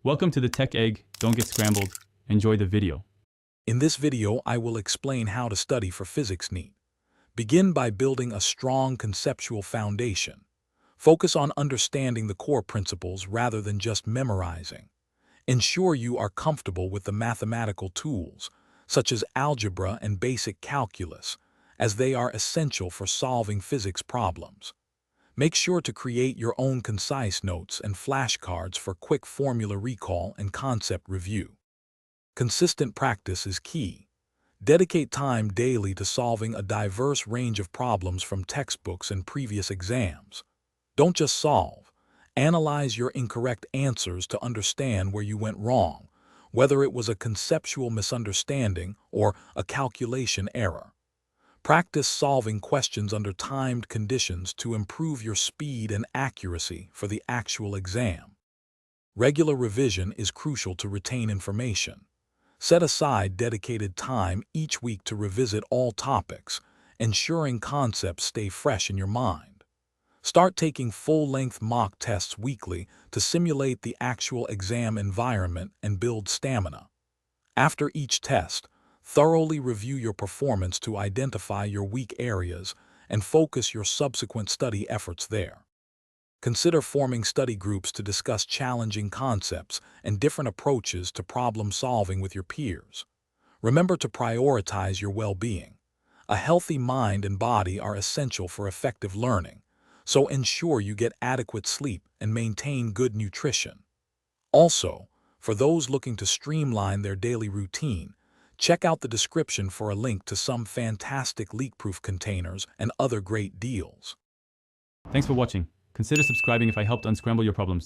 Welcome to the Tech Egg. Don't get scrambled. Enjoy the video. In this video, I will explain how to study for physics NEET. Begin by building a strong conceptual foundation. Focus on understanding the core principles rather than just memorizing. Ensure you are comfortable with the mathematical tools, such as algebra and basic calculus, as they are essential for solving physics problems. Make sure to create your own concise notes and flashcards for quick formula recall and concept review. Consistent practice is key. Dedicate time daily to solving a diverse range of problems from textbooks and previous exams. Don't just solve. Analyze your incorrect answers to understand where you went wrong, whether it was a conceptual misunderstanding or a calculation error. Practice solving questions under timed conditions to improve your speed and accuracy for the actual exam. Regular revision is crucial to retain information. Set aside dedicated time each week to revisit all topics, ensuring concepts stay fresh in your mind. Start taking full-length mock tests weekly to simulate the actual exam environment and build stamina. After each test, thoroughly review your performance to identify your weak areas and focus your subsequent study efforts there. Consider forming study groups to discuss challenging concepts and different approaches to problem solving with your peers. Remember to prioritize your well-being. A healthy mind and body are essential for effective learning, so ensure you get adequate sleep and maintain good nutrition. Also, for those looking to streamline their daily routine, check out the description for a link to some fantastic leak-proof containers and other great deals. Thanks for watching. Consider subscribing if I helped unscramble your problems.